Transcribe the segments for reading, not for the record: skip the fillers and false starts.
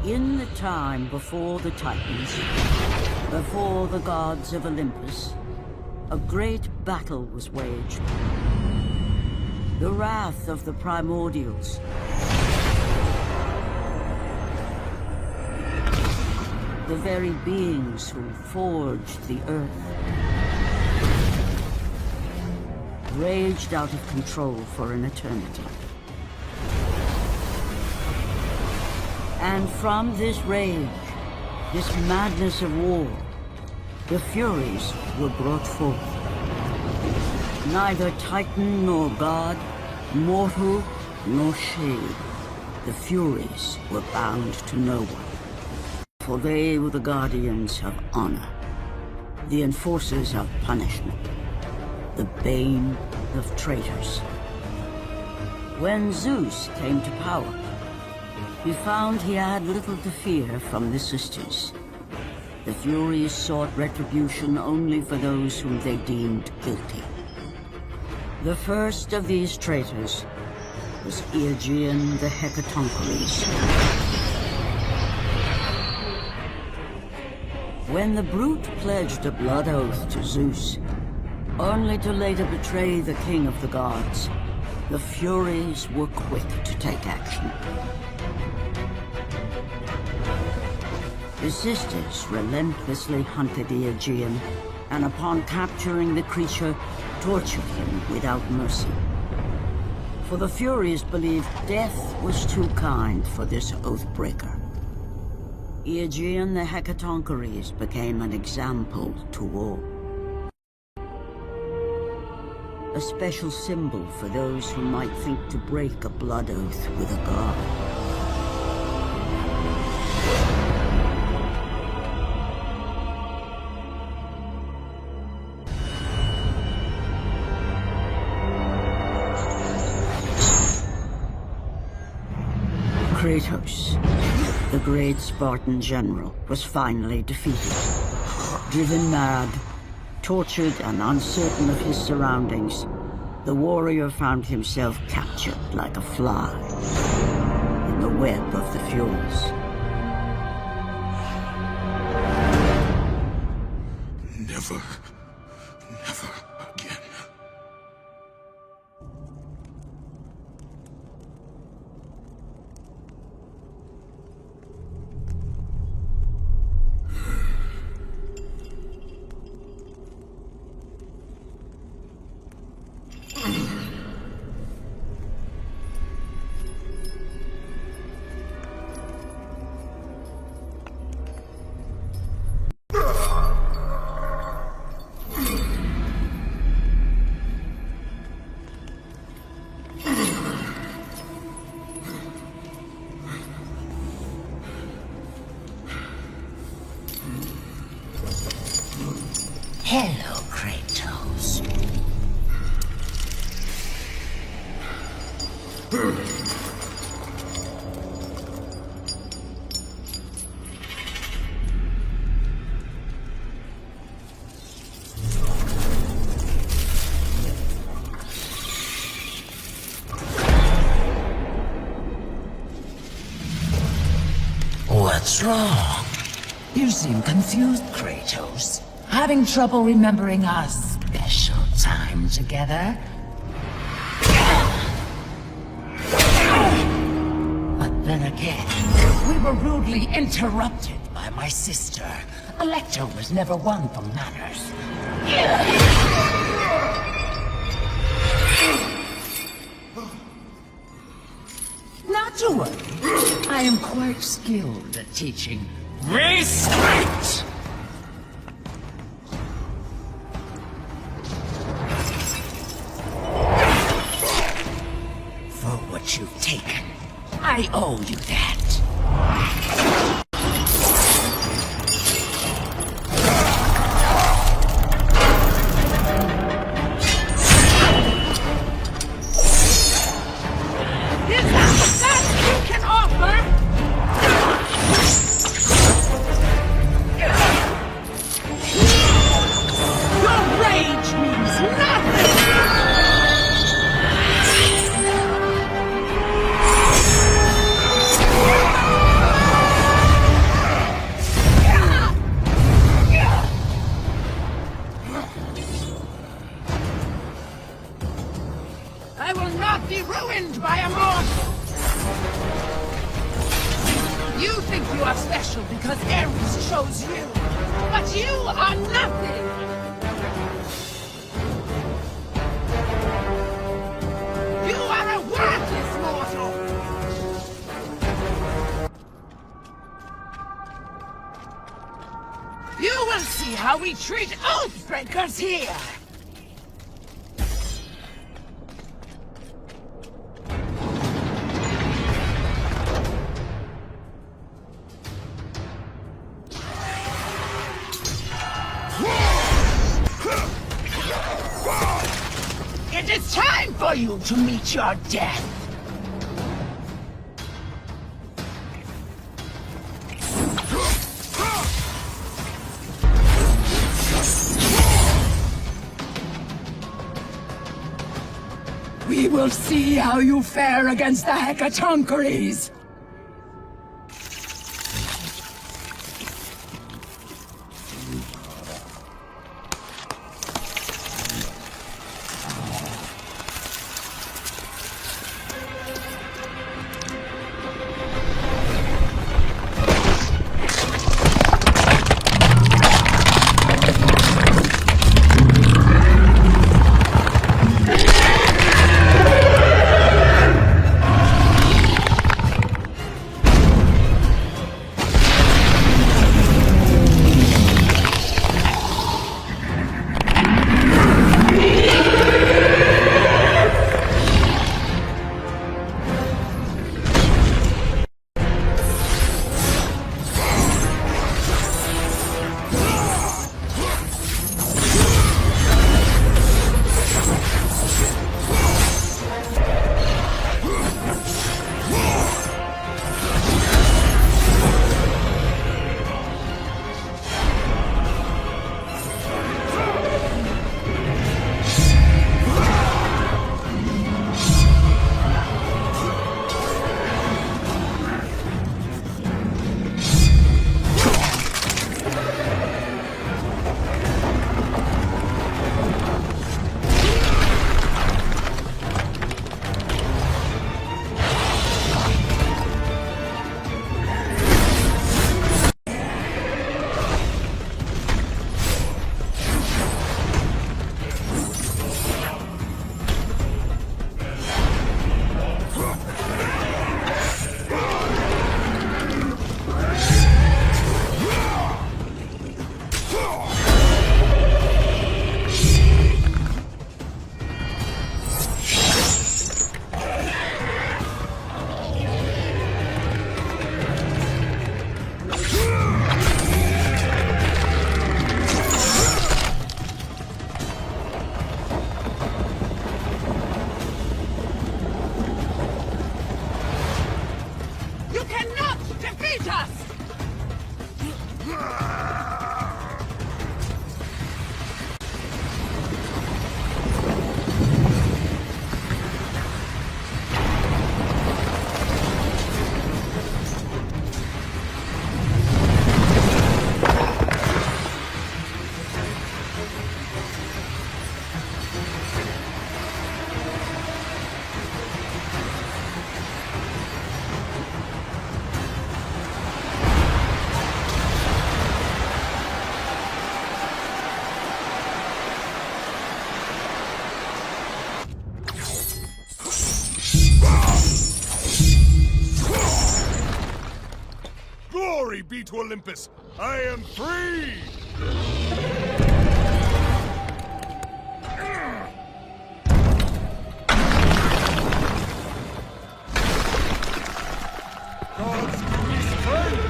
In the time before the Titans, before the gods of Olympus, a great battle was waged. The wrath of the primordials. The very beings who forged the earth. Raged out of control for an eternity. And from this rage, this madness of war, the Furies were brought forth. Neither Titan nor God, mortal nor shade, the Furies were bound to no one. For they were the guardians of honor, the enforcers of punishment, the bane of traitors. When Zeus came to power, he found he had little to fear from the sisters. The Furies sought retribution only for those whom they deemed guilty. The first of these traitors was Aegean the Hecatoncheires. When the brute pledged a blood oath to Zeus, only to later betray the king of the gods, the Furies were quick to take action. The sisters relentlessly hunted Aegean, and upon capturing the creature, tortured him without mercy. For the Furies believed death was too kind for this oath-breaker. Aegean the Hecatoncheires became an example to all. A special symbol for those who might think to break a blood oath with a god. Kratos, the great Spartan general, was finally defeated. Driven mad, tortured and uncertain of his surroundings, the warrior found himself captured like a fly in the web of the Furies. Never again. Hello, Kratos. What's wrong? You seem confused, Kratos. Having trouble remembering our special time together? But then again, we were rudely interrupted by my sister. Electra was never one for manners. Not to worry. I am quite skilled at teaching respect! You've taken. I owe you that. Is that the best you can offer? Your rage means nothing! I will not be ruined by a mortal! You think you are special because Ares chose you, but you are nothing! You are a worthless mortal! You will see how we treat Oathbreakers here! It is time for you to meet your death! We will see how you fare against the Hecatoncheires! Glory be to Olympus! I am free! Gods give me strength!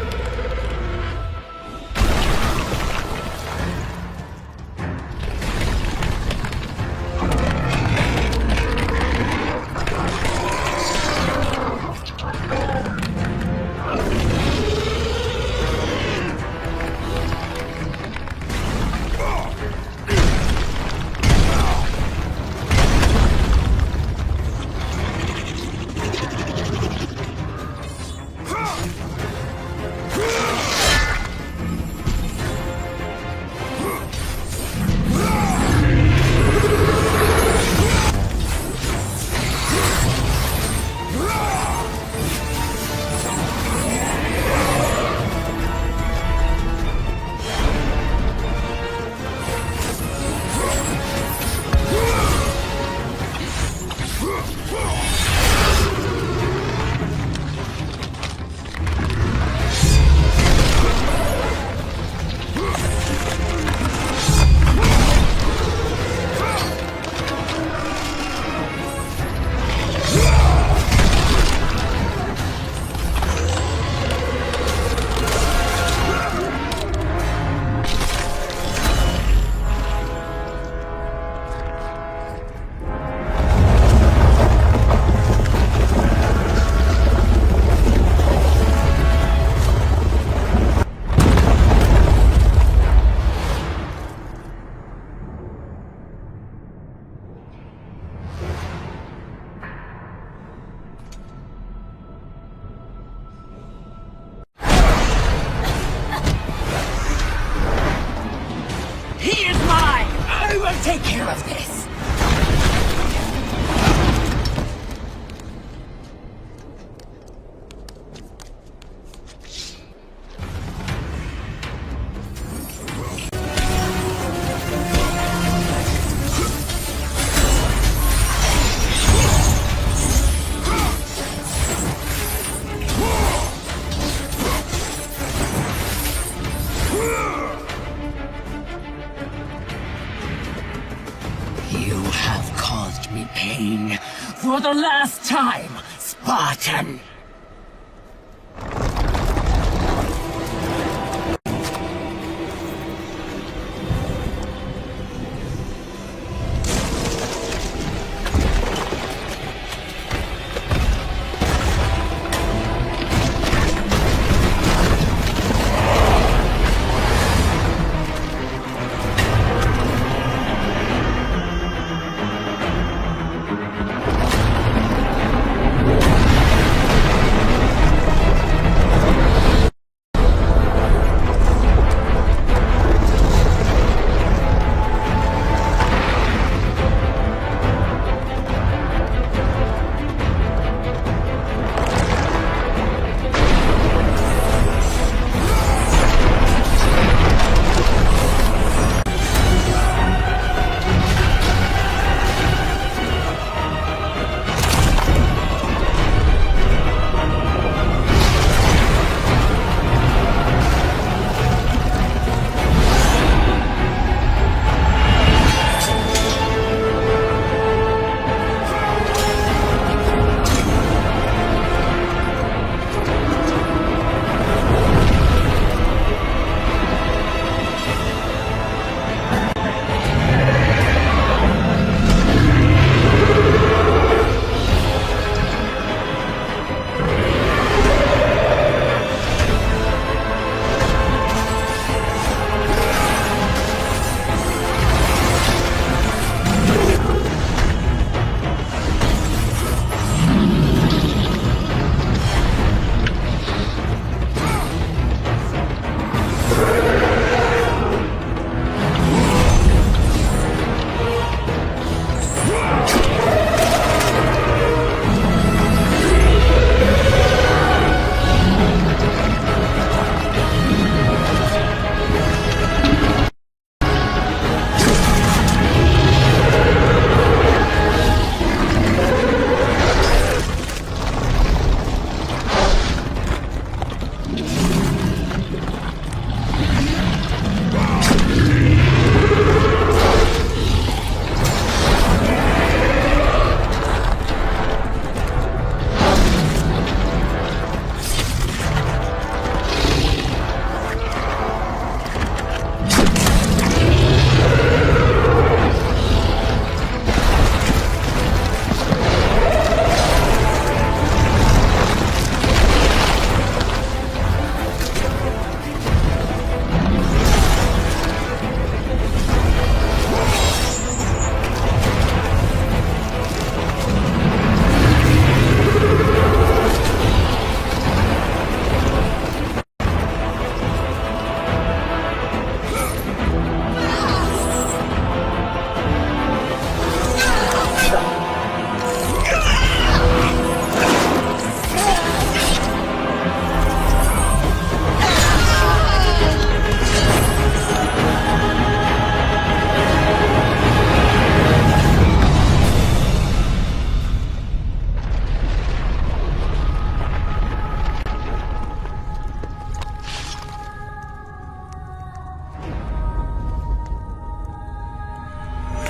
pain for the last time, Spartan.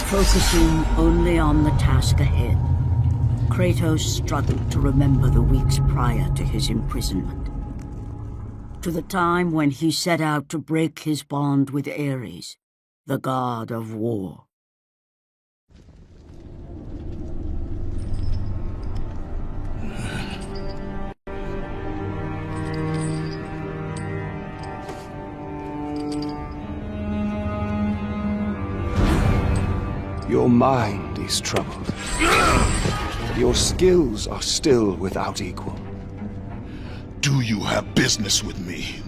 Focusing only on the task ahead, Kratos struggled to remember the weeks prior to his imprisonment. To the time when he set out to break his bond with Ares, the god of war. Your mind is troubled. Your skills are still without equal. Do you have business with me?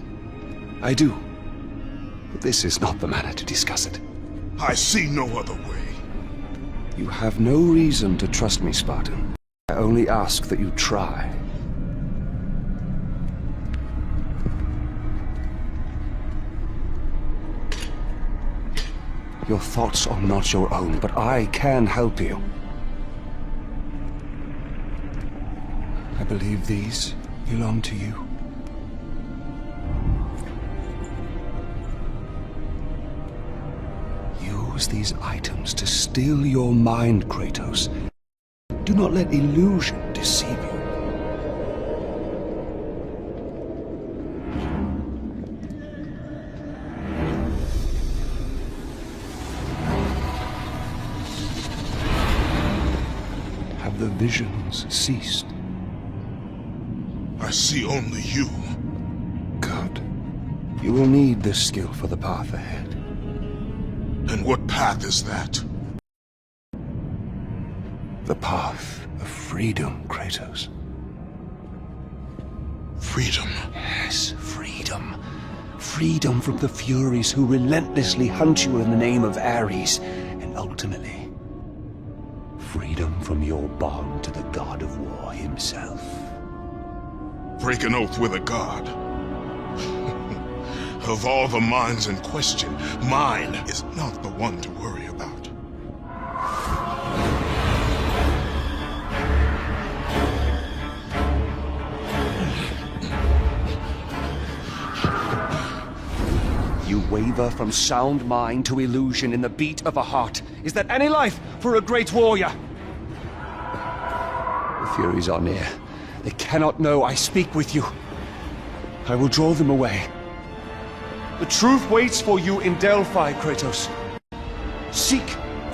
I do. But this is not the manner to discuss it. I see no other way. You have no reason to trust me, Spartan. I only ask that you try. Your thoughts are not your own, but I can help you. I believe these belong to you. Use these items to still your mind, Kratos, Do not let illusion deceive you. Have the visions ceased? I see only you. Good. You will need this skill for the path ahead. And what path is that? The path of freedom, Kratos. Freedom. Yes, freedom. Freedom from the Furies who relentlessly hunt you in the name of Ares, and ultimately, freedom from your bond to the god of war himself. Break an oath with a god. Of all the minds in question, mine is not the one to worry about. You waver from sound mind to illusion in the beat of a heart. Is that any life for a great warrior? The Furies are near. They cannot know I speak with you. I will draw them away. The truth waits for you in Delphi, Kratos. Seek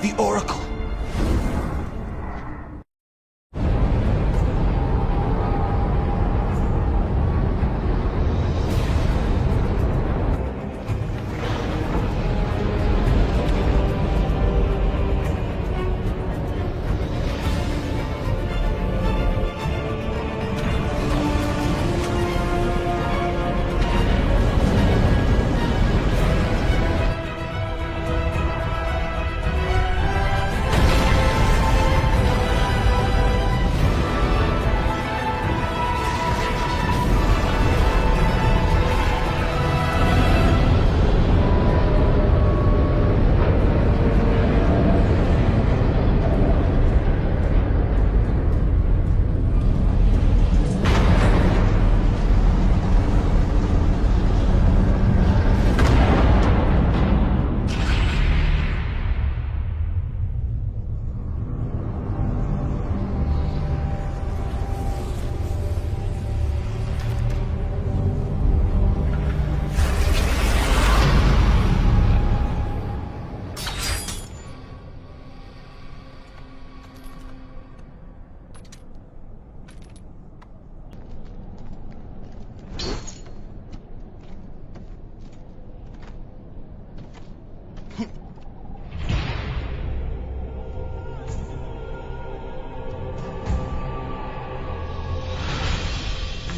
the Oracle.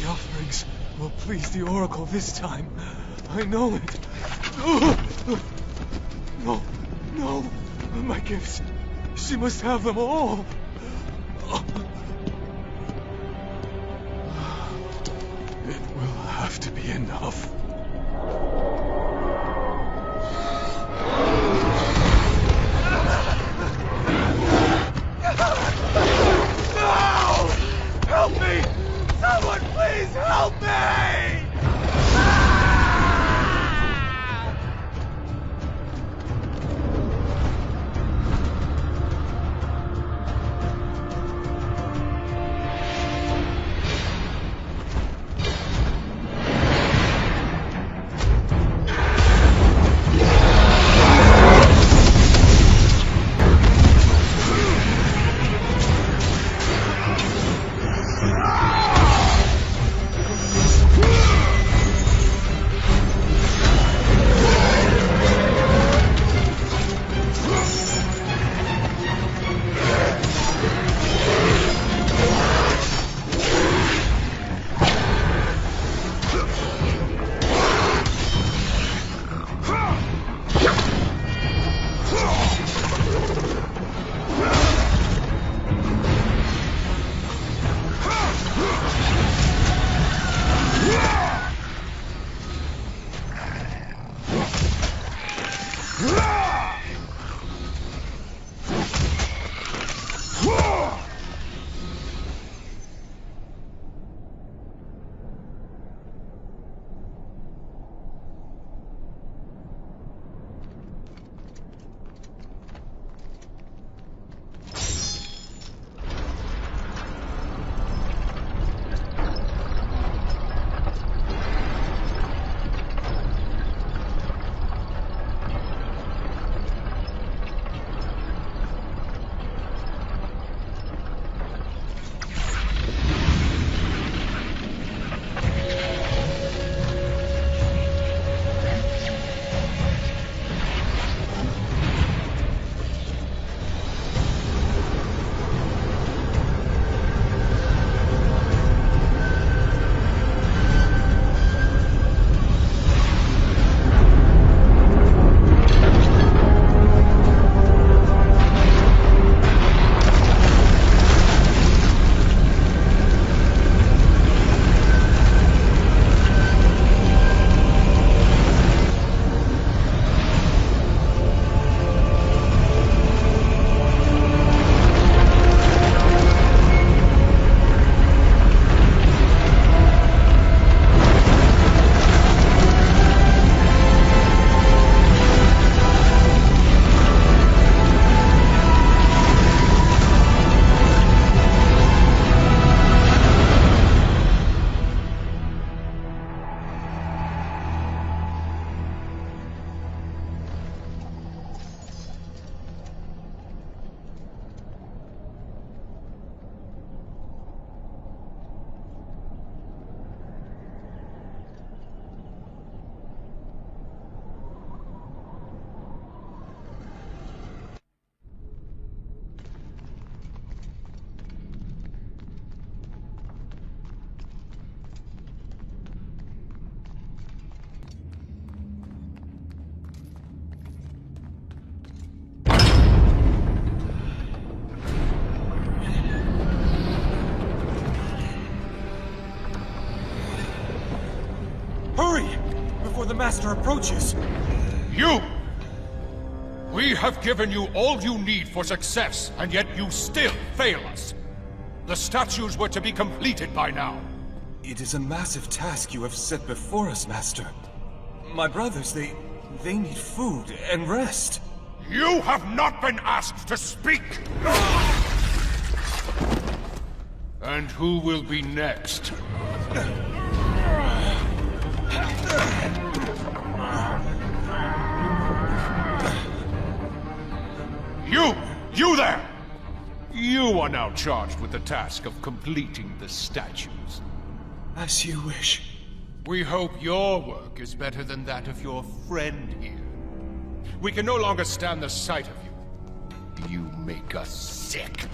The offerings will please the Oracle this time. I know it. No, no, my gifts. She must have them all. It will have to be enough. No! Help me! Someone please help me! Master approaches. You! We have given you all you need for success, and yet you still fail us. The statues were to be completed by now. It is a massive task you have set before us, Master. My brothers, they need food and rest. You have not been asked to speak! And who will be next? You there! You are now charged with the task of completing the statues. As you wish. We hope your work is better than that of your friend here. We can no longer stand the sight of you. You make us sick.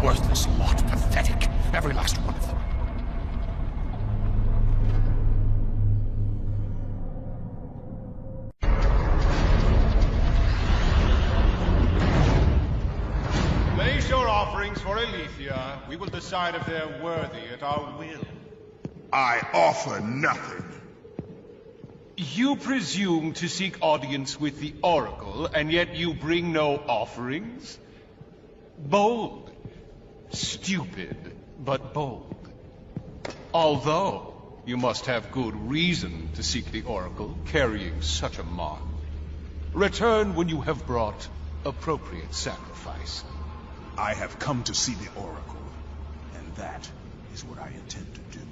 Worthless lot, pathetic. Every last one of them. Place your offerings for Aletheia. We will decide if they're worthy at our will. I offer nothing. You presume to seek audience with the Oracle, and yet you bring no offerings? Bold. Stupid, but bold. Although, you must have good reason to seek the Oracle, carrying such a mark. Return when you have brought appropriate sacrifice. I have come to see the Oracle, and that is what I intend to do.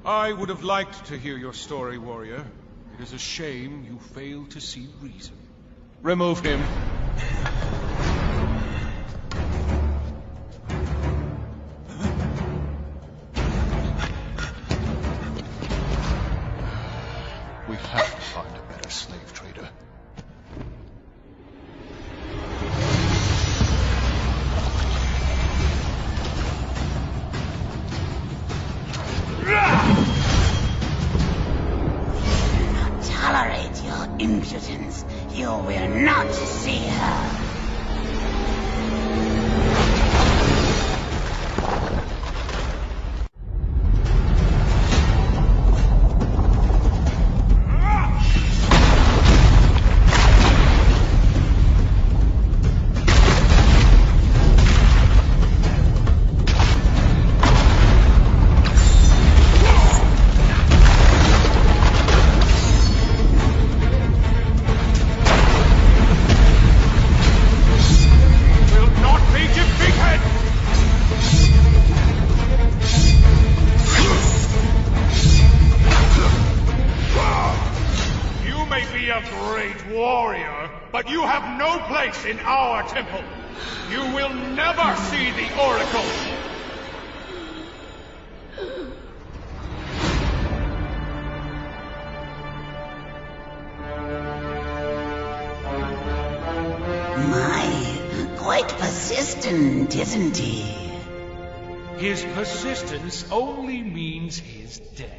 I would have liked to hear your story, warrior. It is a shame you failed to see reason. Remove him. We have to find a better slave trader. Tolerate your impudence. You will not see her. But you have no place in our temple. You will never see the Oracle. My, quite persistent, isn't he? His persistence only means his death.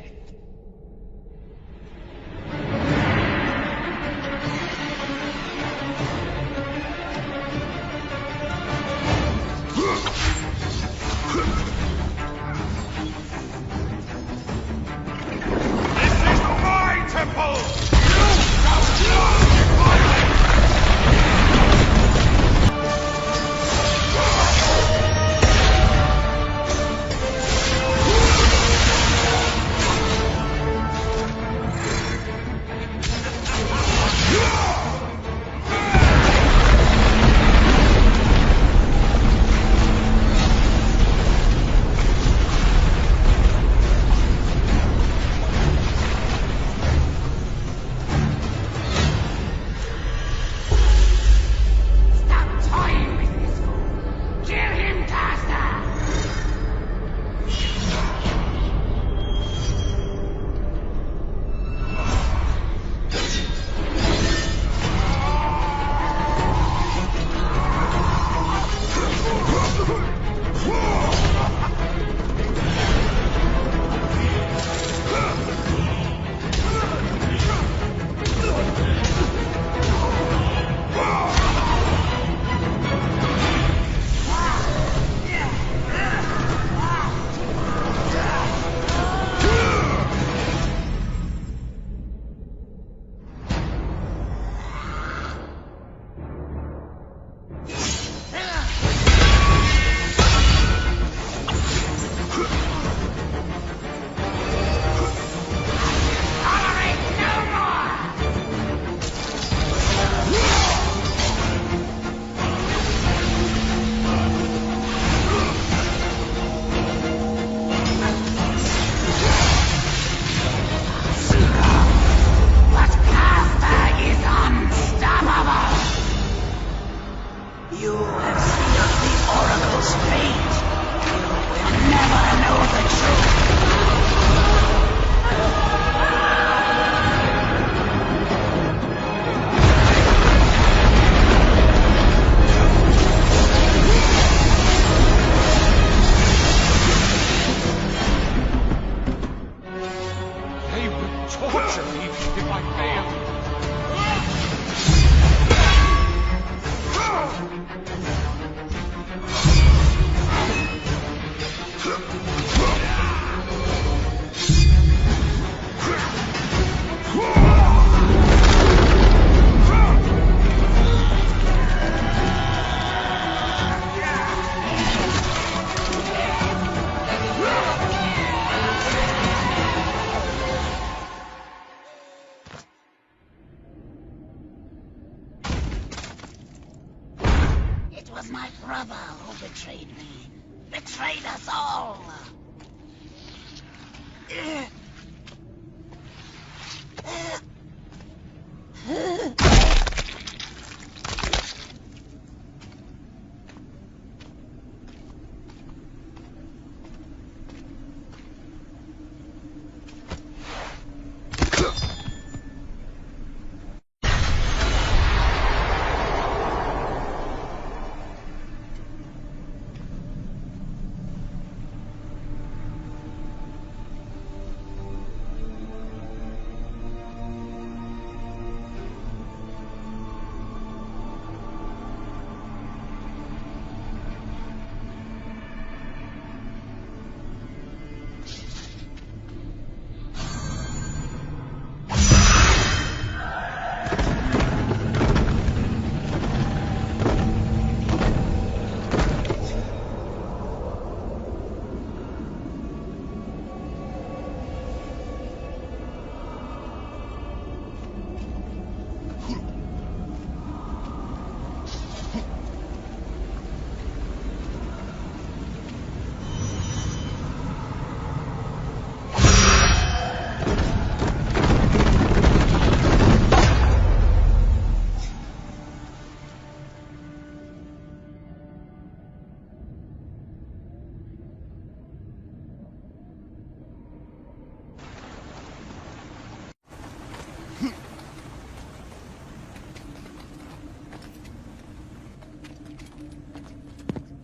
Oracle's fate. We'll never know the truth. They will torture me if I fail. It was my brother who betrayed me. Betrayed us all.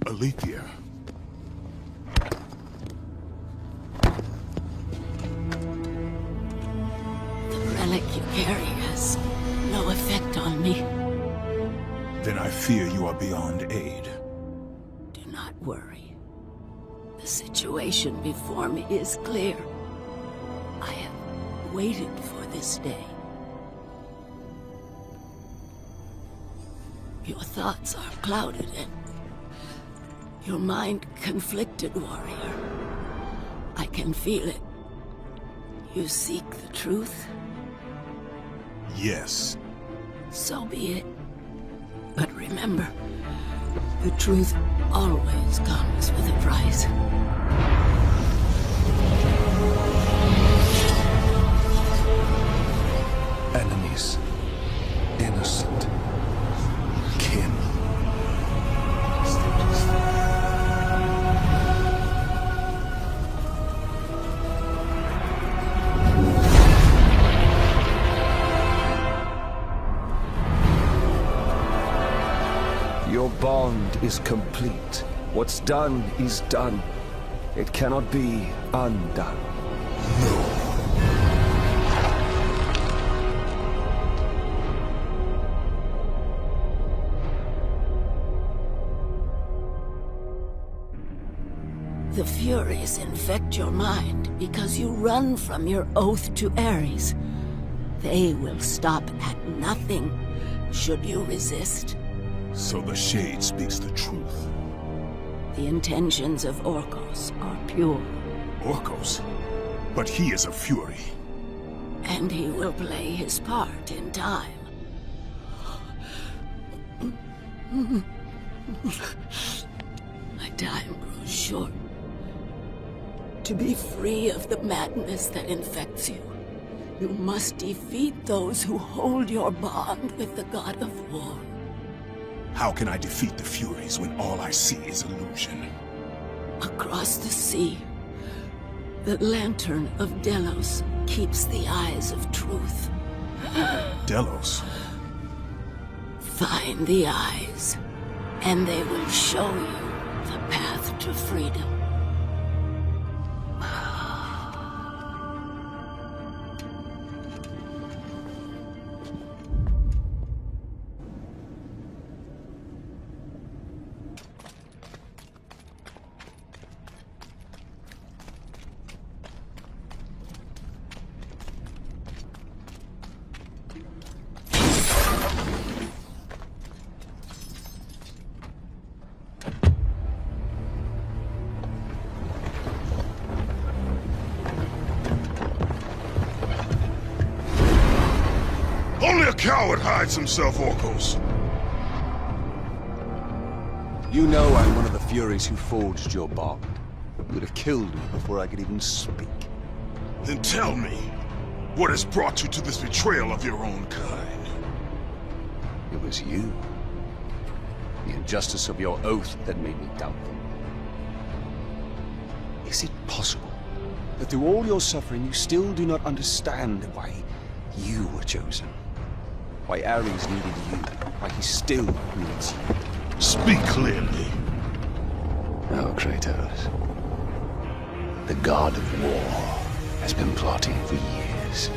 Alethea. The relic you carry has no effect on me. Then I fear you are beyond aid. Do not worry. The situation before me is clear. I have waited for this day. Your thoughts are clouded and your mind conflicted, warrior. I can feel it. You seek the truth? Yes. So be it. But remember, the truth always comes with a price. Enemies. Innocent. Kin. Your bond is complete. What's done is done. It cannot be undone. The Furies infect your mind because you run from your oath to Ares. They will stop at nothing should you resist. So the Shade speaks the truth. The intentions of Orcos are pure. Orcos? But he is a Fury. And he will play his part in time. My time grows short. To be free of the madness that infects you, you must defeat those who hold your bond with the god of war. How can I defeat the Furies when all I see is illusion? Across the sea, the lantern of Delos keeps the eyes of truth. Delos? Find the eyes, and they will show you the path to freedom. Only a coward hides himself, Orcos. You know I'm one of the Furies who forged your bond. You would have killed me before I could even speak. Then tell me, what has brought you to this betrayal of your own kind? It was you. The injustice of your oath that made me doubtful. Is it possible that through all your suffering you still do not understand why you were chosen? Why Ares needed you? Why he still needs you? Speak clearly. Oh, Kratos. The god of war has been plotting for years.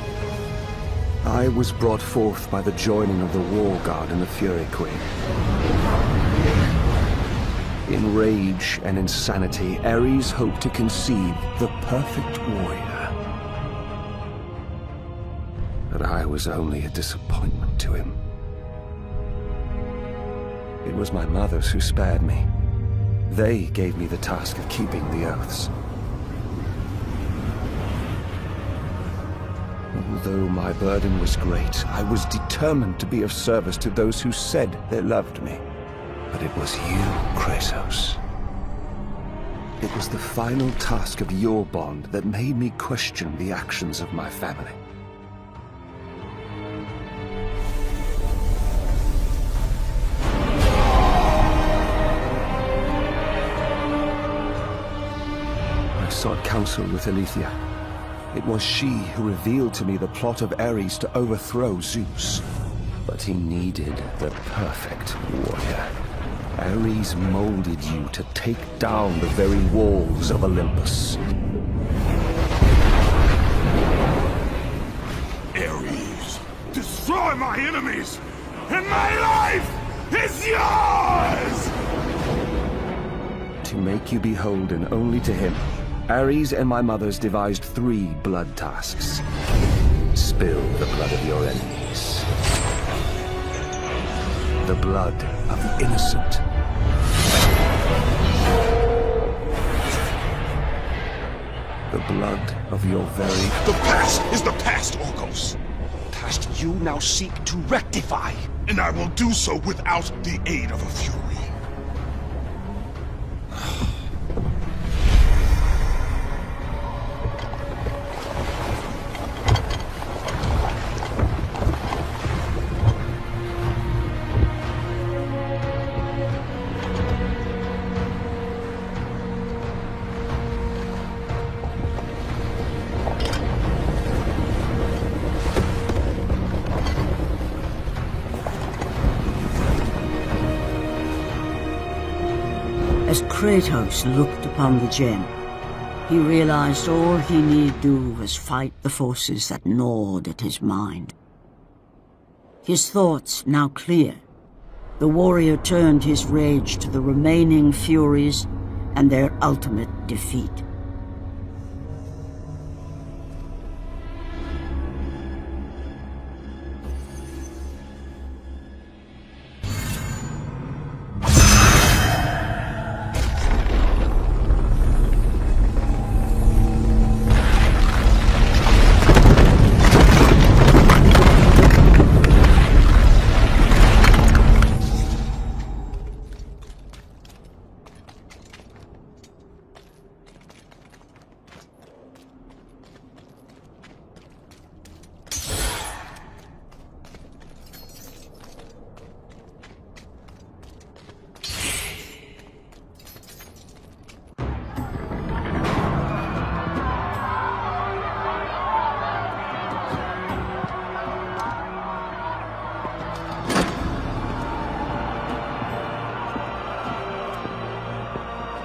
I was brought forth by the joining of the War God and the Fury Queen. In rage and insanity, Ares hoped to conceive the perfect warrior. But I was only a disappointment to him. It was my mothers who spared me. They gave me the task of keeping the oaths. Although my burden was great, I was determined to be of service to those who said they loved me. But it was you, Kratos. It was the final task of your bond that made me question the actions of my family. I sought counsel with Aletheia. It was she who revealed to me the plot of Ares to overthrow Zeus. But he needed the perfect warrior. Ares molded you to take down the very walls of Olympus. Ares, destroy my enemies, and my life is yours! To make you beholden only to him, Ares and my mothers devised 3 blood tasks. Spill the blood of your enemies. The blood of the innocent. The blood of your very... The past is the past, Orcos. past you now seek to rectify. And I will do so without the aid of a Fury. As Kratos looked upon the gem, he realized all he need do was fight the forces that gnawed at his mind. His thoughts now clear, the warrior turned his rage to the remaining Furies and their ultimate defeat.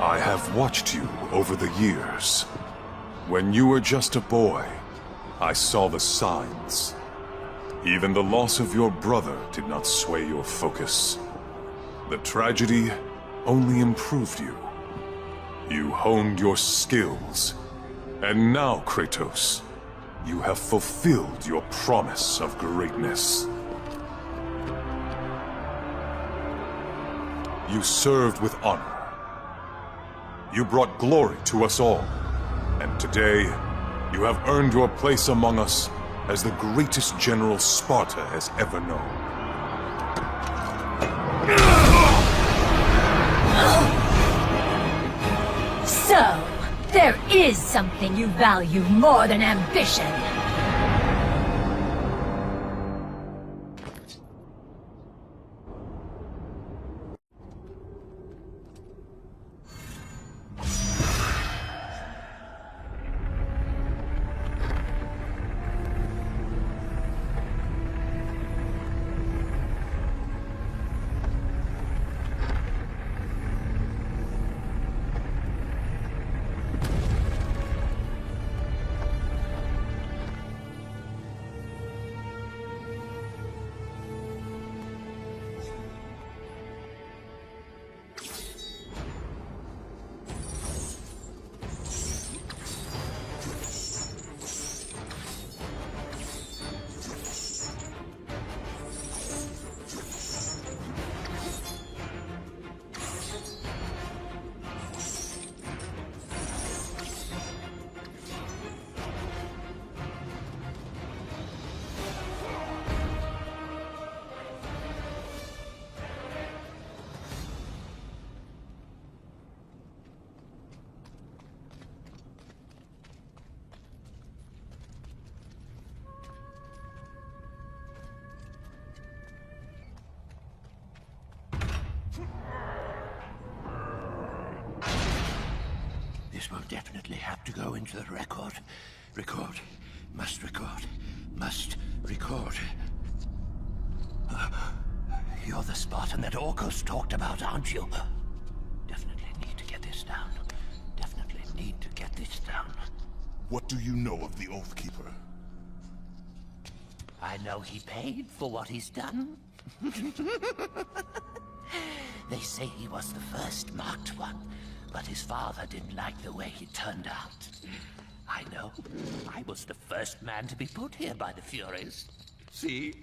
I have watched you over the years. When you were just a boy, I saw the signs. Even the loss of your brother did not sway your focus. The tragedy only improved you. You honed your skills. And now, Kratos, you have fulfilled your promise of greatness. You served with honor. You brought glory to us all. And today, you have earned your place among us as the greatest general Sparta has ever known. So, there is something you value more than ambition. This will definitely have to go into the record. Record. Must record. Must record. You're the Spartan that Orcus talked about, aren't you? Definitely need to get this down. Definitely need to get this down. What do you know of the Oathkeeper? I know he paid for what he's done. They say he was the first marked one, but his father didn't like the way he turned out. I know. I was the first man to be put here by the Furies. See?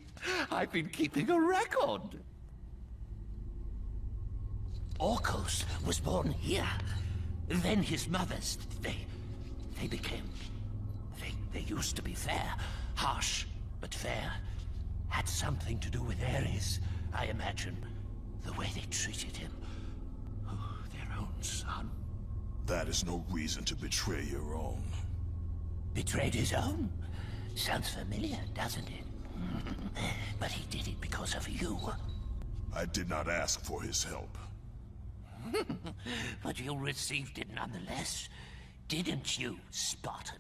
I've been keeping a record. Orcus was born here. Then his mothers, they became... They used to be fair. Harsh, but fair. Had something to do with Ares, I imagine. The way they treated him. Oh, their own son. That is no reason to betray your own. Betrayed his own? Sounds familiar, doesn't it? But he did it because of you. I did not ask for his help. But you received it nonetheless, didn't you, Spartan?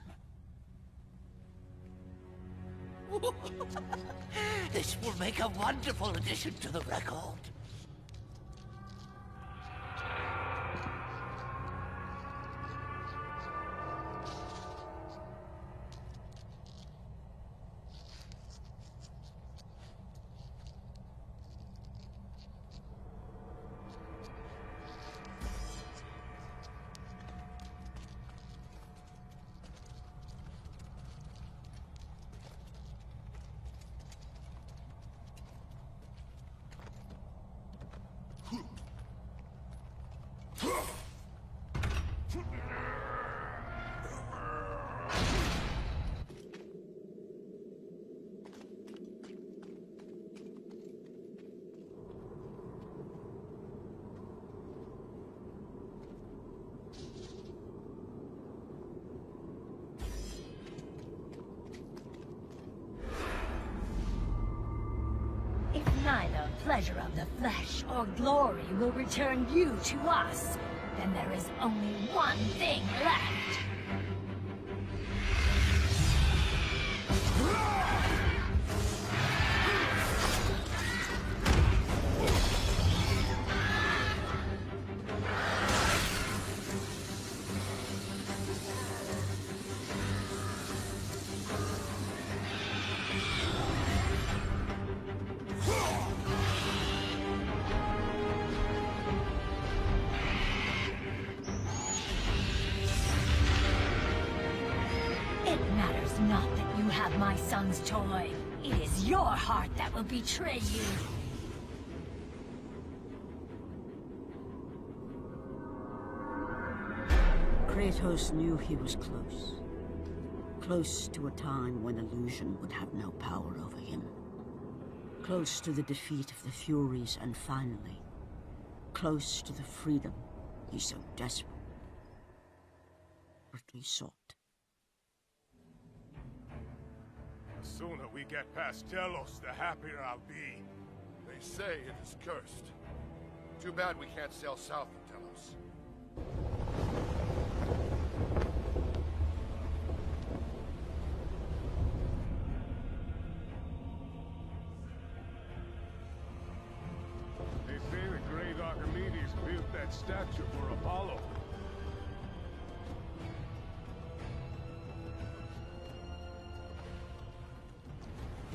This will make a wonderful addition to the record. If neither pleasure of the flesh or glory will return you to us, then there is only one thing left. not my son's toy. It is your heart that will betray you. Kratos knew he was close. Close to a time when illusion would have no power over him. Close to the defeat of the Furies, and finally, close to the freedom he so desperately sought. The sooner we get past Delos, the happier I'll be. They say it is cursed. Too bad we can't sail south of Delos. They say the great Archimedes built that statue for Apollo.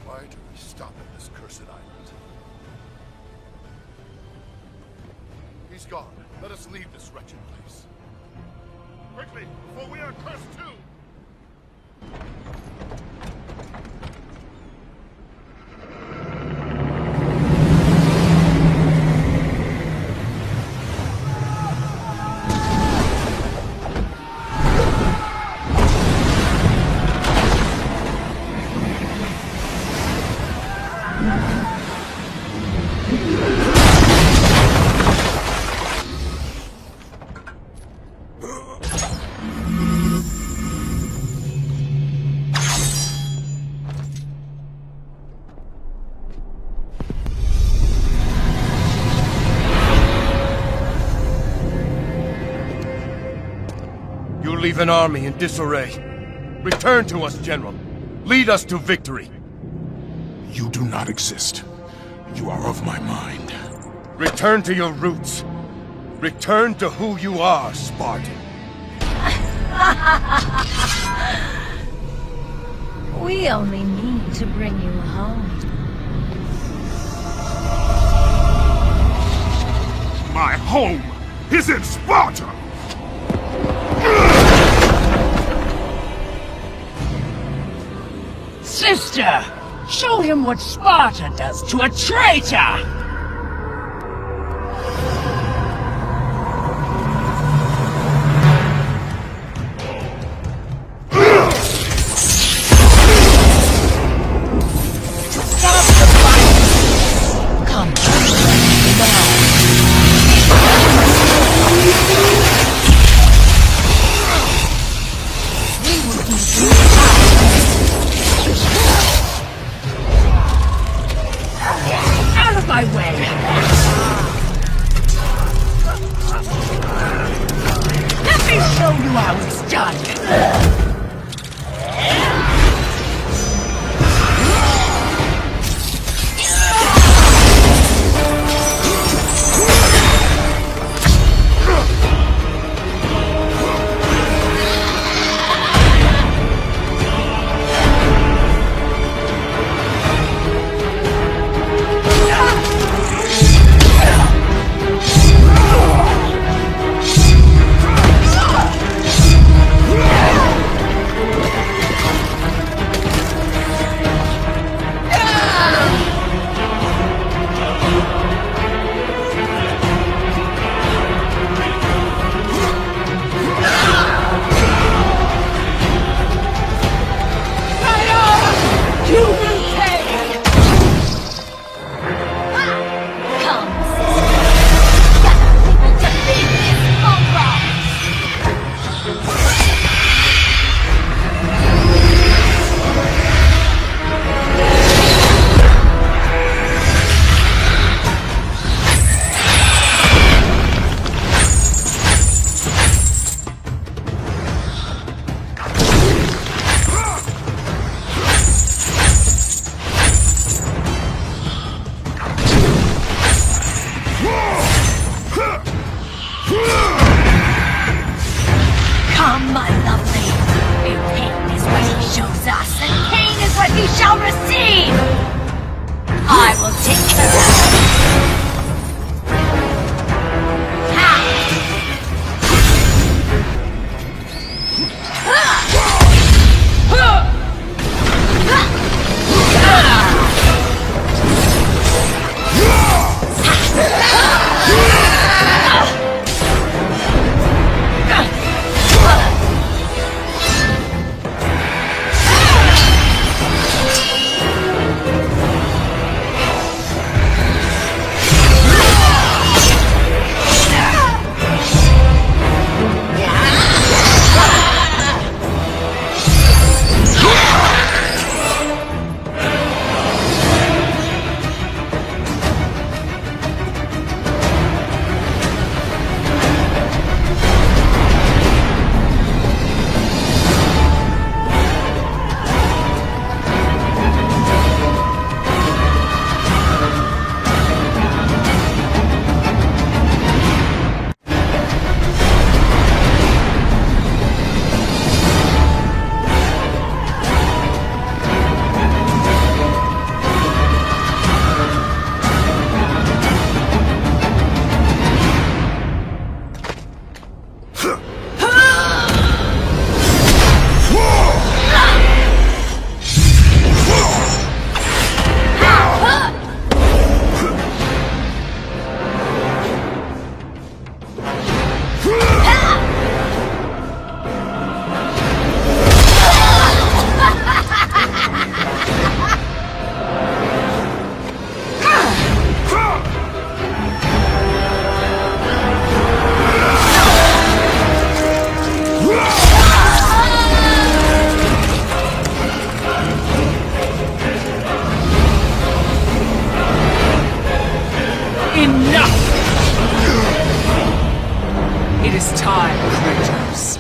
Why do we stop at this cursed island? He's gone. Let us leave this wretched place. Quickly, before we are cursed too! Leave an army in disarray. Return to us, General. Lead us to victory. You do not exist. You are of my mind. Return to your roots. Return to who you are, Spartan. We only need to bring you home. My home is in Sparta! Sister! Show him what Sparta does to a traitor! is time, Kratos.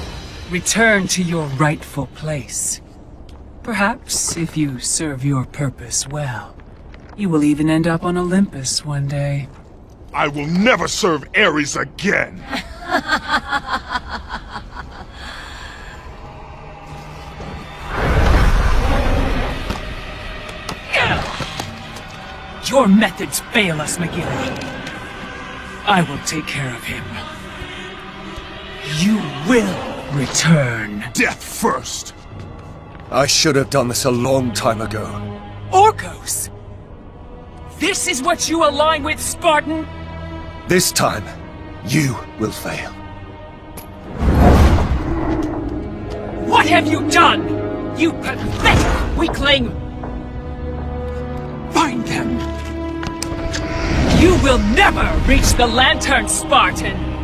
Return to your rightful place. Perhaps, if you serve your purpose well, you will even end up on Olympus one day. I will never serve Ares again! Your methods fail us, McGill. I will take care of him. You will return. Death first! I should have done this a long time ago. Orcos! This is what you align with, Spartan? This time, you will fail. What have you done? You pathetic weakling! Find them! You will never reach the Lantern, Spartan!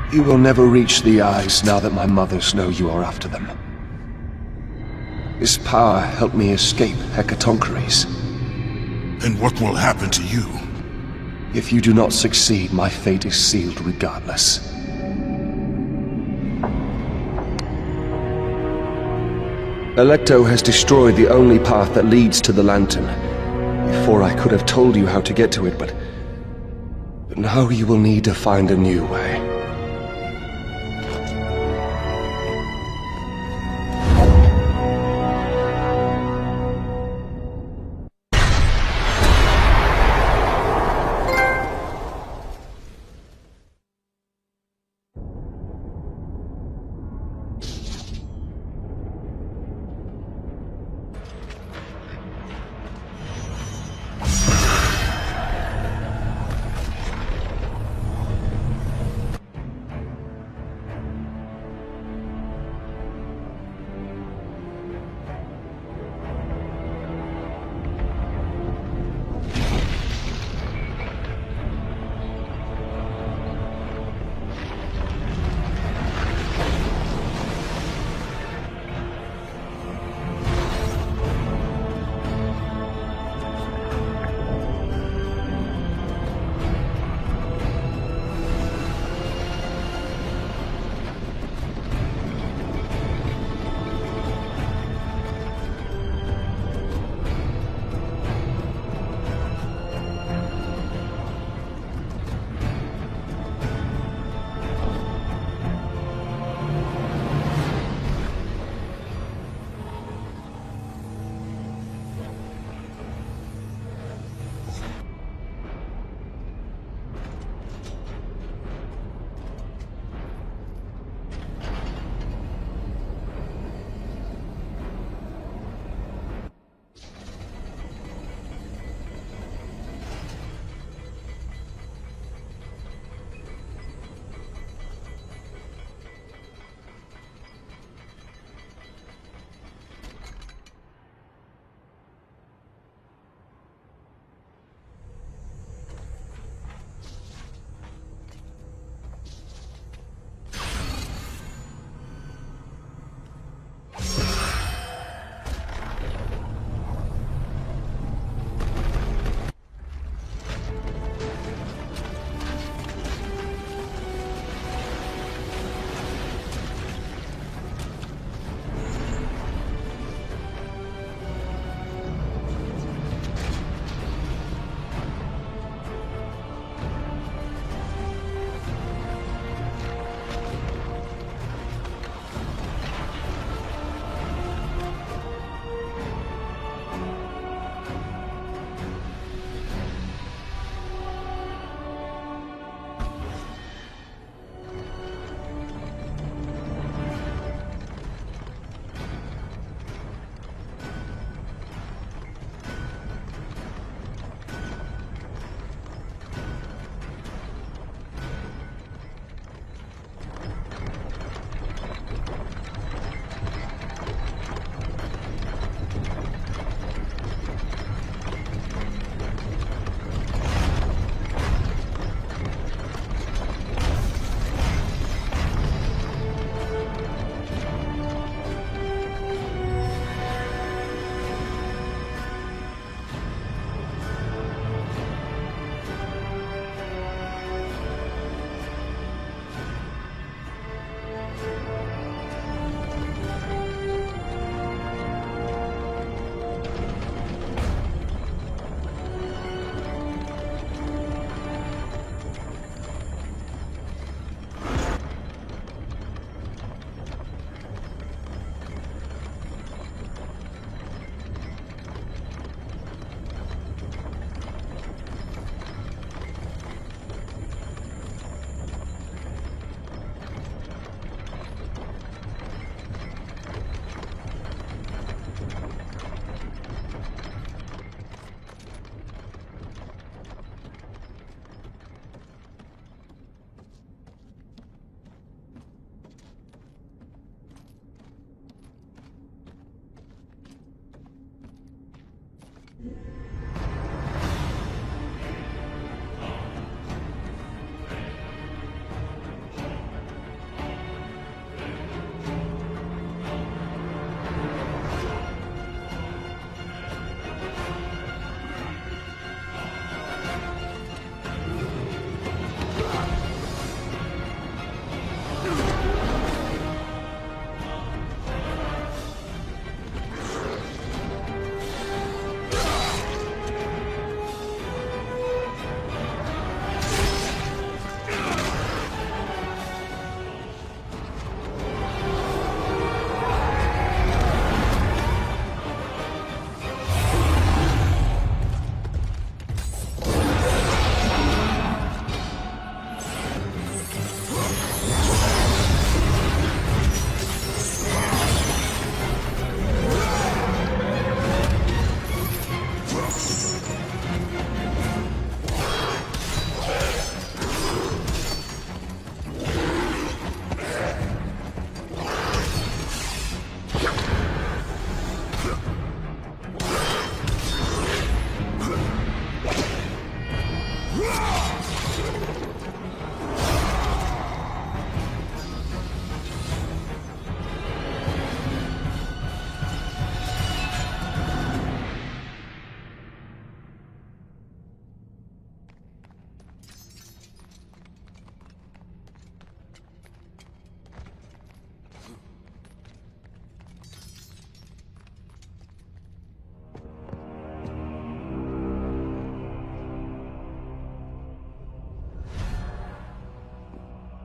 You will never reach the eyes now that my mothers know you are after them. This power helped me escape Hecatoncheires. And what will happen to you? If you do not succeed, my fate is sealed regardless. Alecto has destroyed the only path that leads to the Lantern. Before I could have told you how to get to it, but now you will need to find a new way.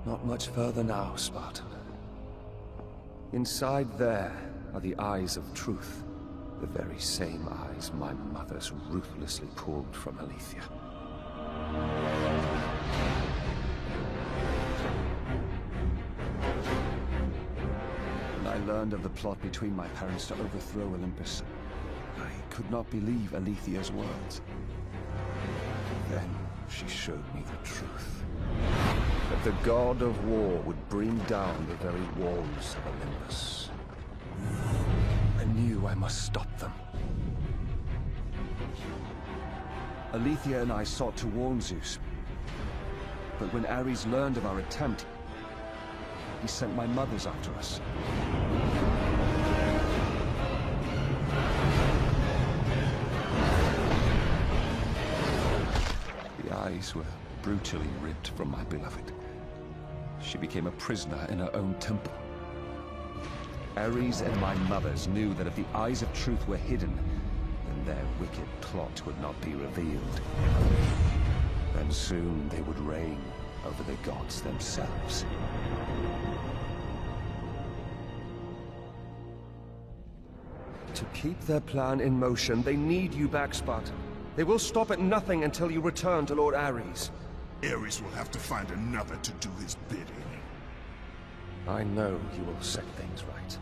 Not much further now, Spartan. Inside there are the eyes of truth. The very same eyes my mothers ruthlessly pulled from Aletheia. When I learned of the plot between my parents to overthrow Olympus, I could not believe Aletheia's words. Then she showed me the truth. That the god of war would bring down the very walls of Olympus. I knew I must stop them. Aletheia and I sought to warn Zeus. But when Ares learned of our attempt, he sent my mothers after us. The eyes were brutally ripped from my beloved. She became a prisoner in her own temple. Ares and my mothers knew that if the eyes of truth were hidden, then their wicked plot would not be revealed. Then soon they would reign over the gods themselves. To keep their plan in motion, they need you back, Spartan. They will stop at nothing until you return to Lord Ares. Ares will have to find another to do his bidding. I know you will set things right.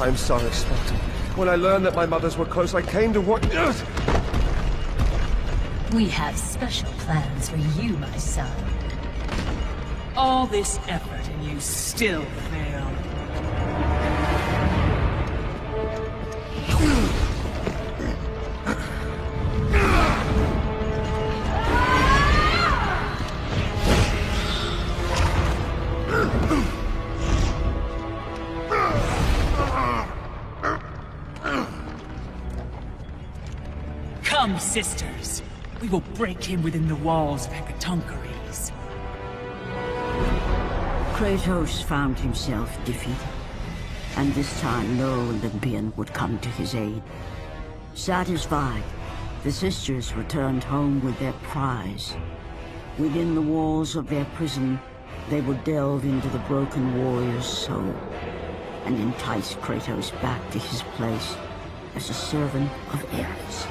I'm sorry, Spartan. When I learned that my mothers were close, I came to what... We have special plans for you, my son. All this effort and you still fail. Come, sisters. We will break him within the walls of Hecatoncheires. Kratos found himself defeated, and this time no Olympian would come to his aid. Satisfied, The sisters returned home with their prize. Within the walls of their prison, they would delve into the broken warrior's soul and entice Kratos back to his place as a servant of Ares.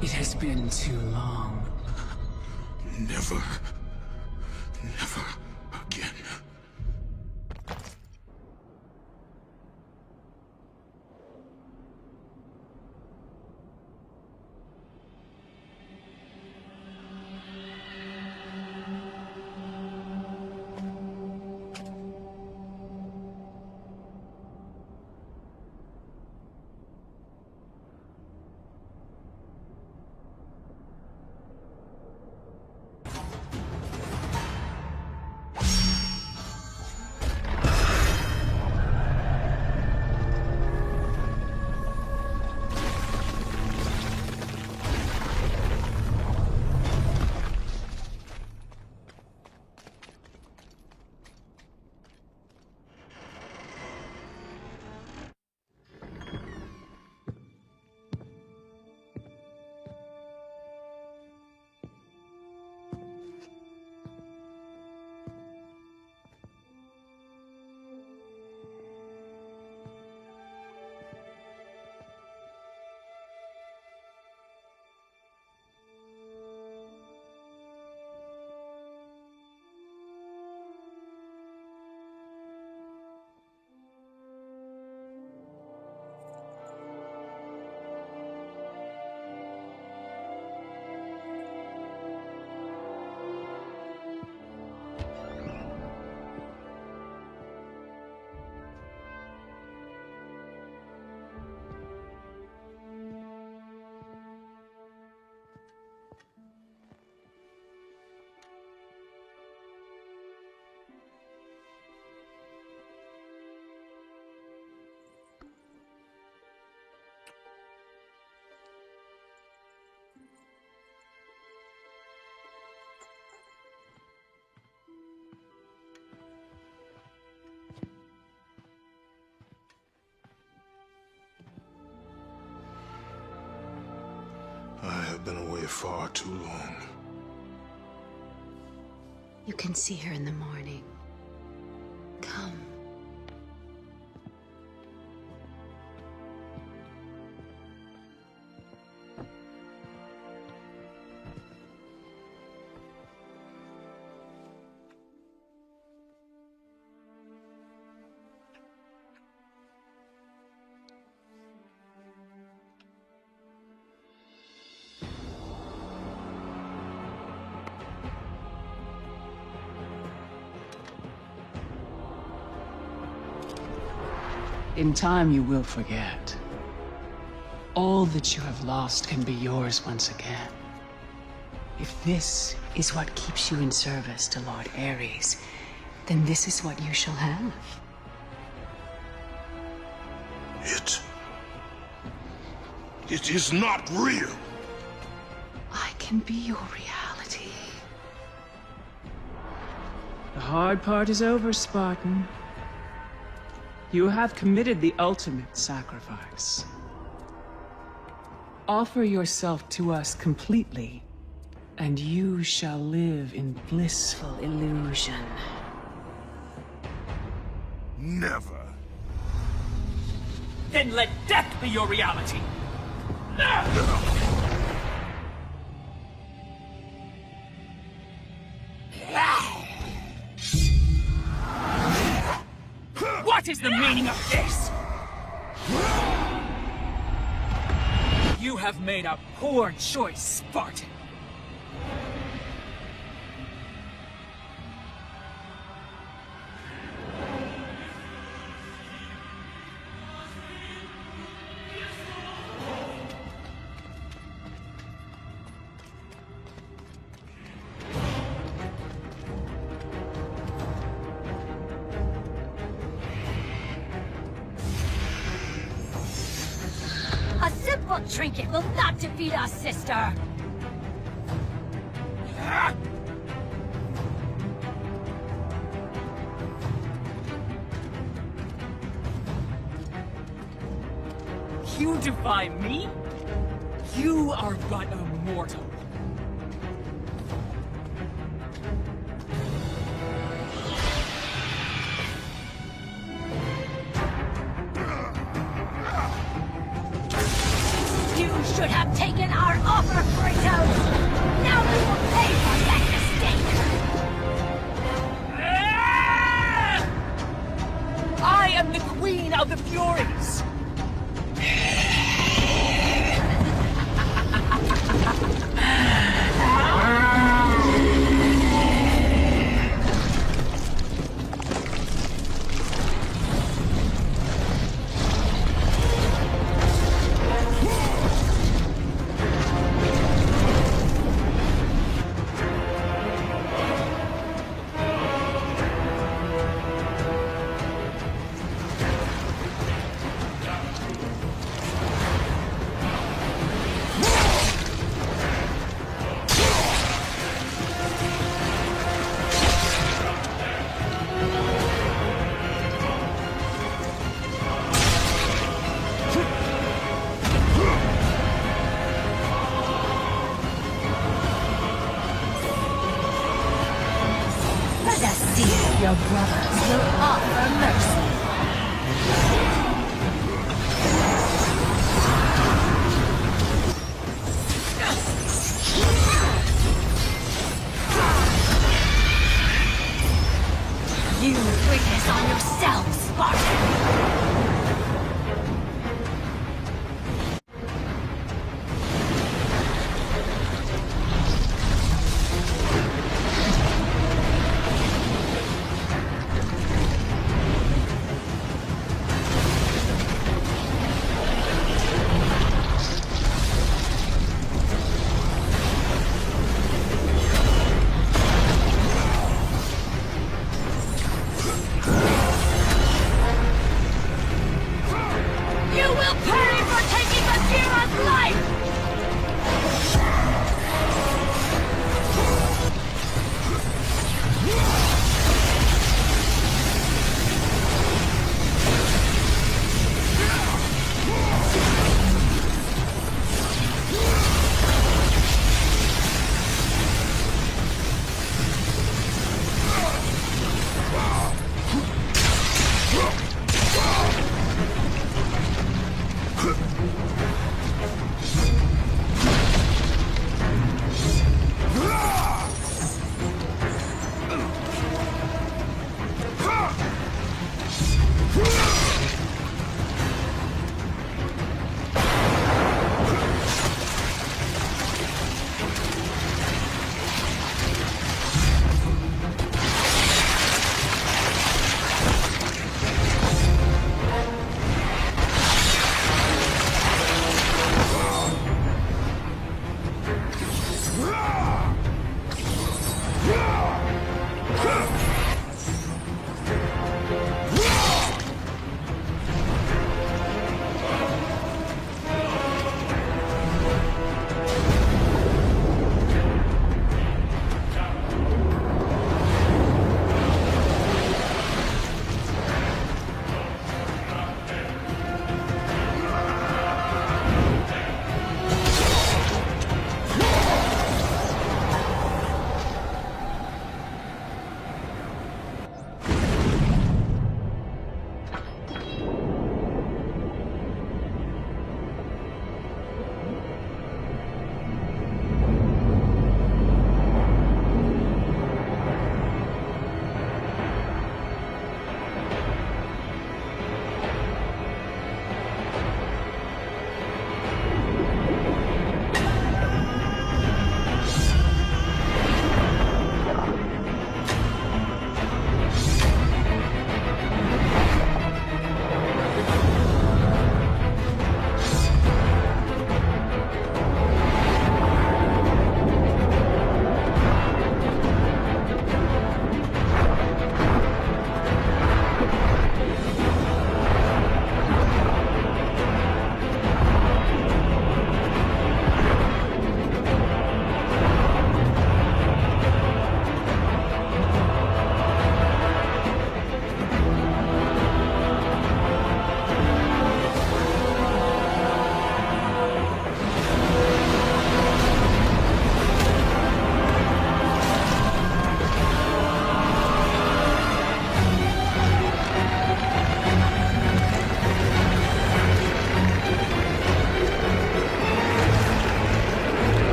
It has been too long. Never again. I have been away far too long. You can see her in the morning. Come. In time, you will forget. All that you have lost can be yours once again. If this is what keeps you in service to Lord Ares, then this is what you shall have. It is not real. I can be your reality. The hard part is over, Spartan. You have committed the ultimate sacrifice. Offer yourself to us completely, and you shall live in blissful illusion. Never. Then let death be your reality! What is the meaning of this? You have made a poor choice, Spartan. useful trinket will not defeat us, sister! You defy me? You are but a mortal. You should have taken our offer, Kratos! Now we will pay for that mistake! I am the Queen of the Furies! Your brothers will offer mercy. You bring this on yourself, Spartan!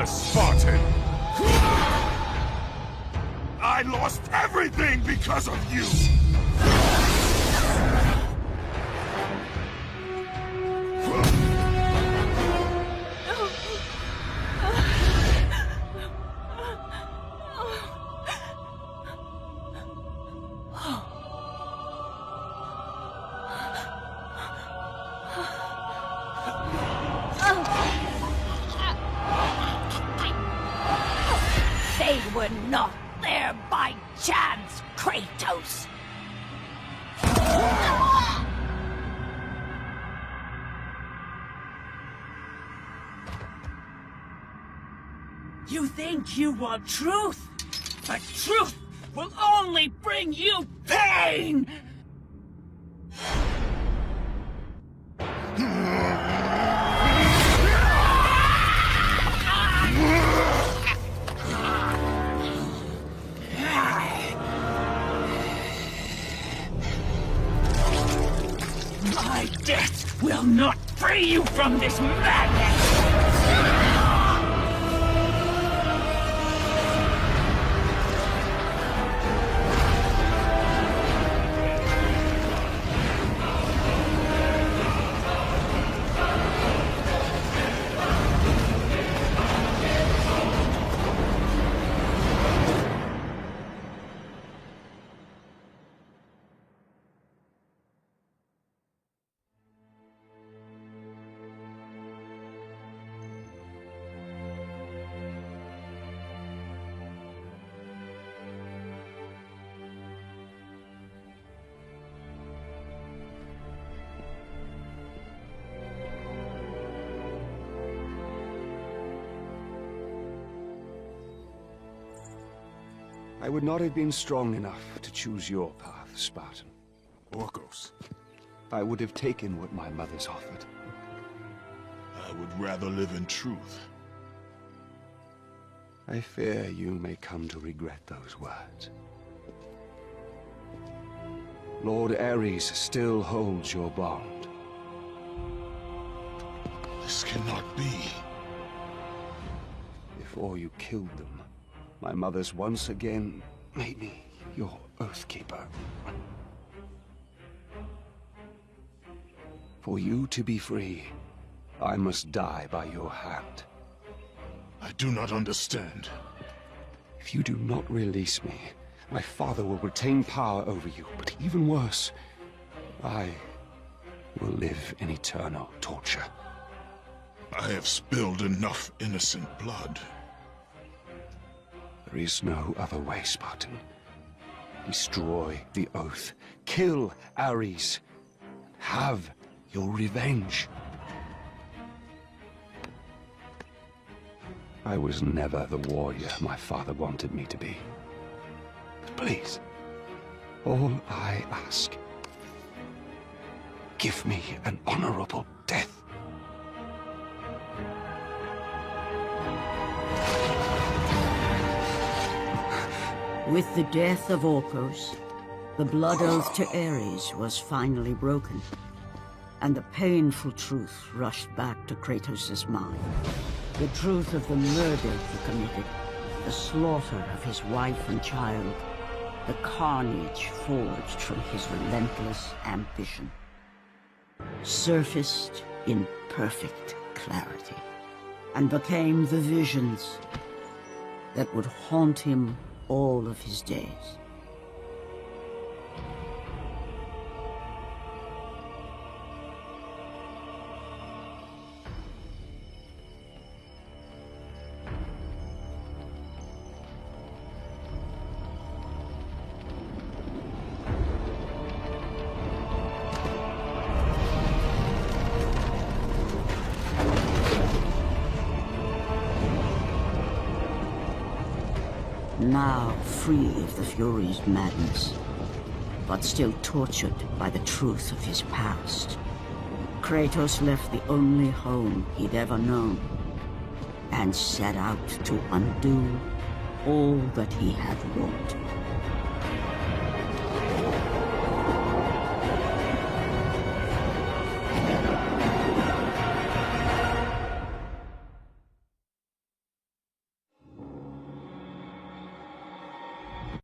a Spartan! I lost everything because of you! They were not there by chance, Kratos! You think you want truth, but truth will only bring you pain! My death will not free you from this madness! I would not have been strong enough to choose your path, Spartan. Orcos. I would have taken what my mother's offered. I would rather live in truth. I fear you may come to regret those words. Lord Ares still holds your bond. This cannot be. Before you killed them, my mother's once again made me your Oathkeeper. For you to be free, I must die by your hand. I do not understand. If you do not release me, my father will retain power over you, but even worse, I will live in eternal torture. I have spilled enough innocent blood. There is no other way, Spartan. Destroy the Oath. Kill Ares. Have your revenge. I was never the warrior my father wanted me to be. But please, all I ask, give me an honorable death. With the death of Orcos, the blood oath to Ares was finally broken, and the painful truth rushed back to Kratos' mind. The truth of the murder he committed, the slaughter of his wife and child, the carnage forged from his relentless ambition, surfaced in perfect clarity, and became the visions that would haunt him all of his days. Now free of the Fury's madness, but still tortured by the truth of his past, Kratos left the only home he'd ever known and set out to undo all that he had wrought.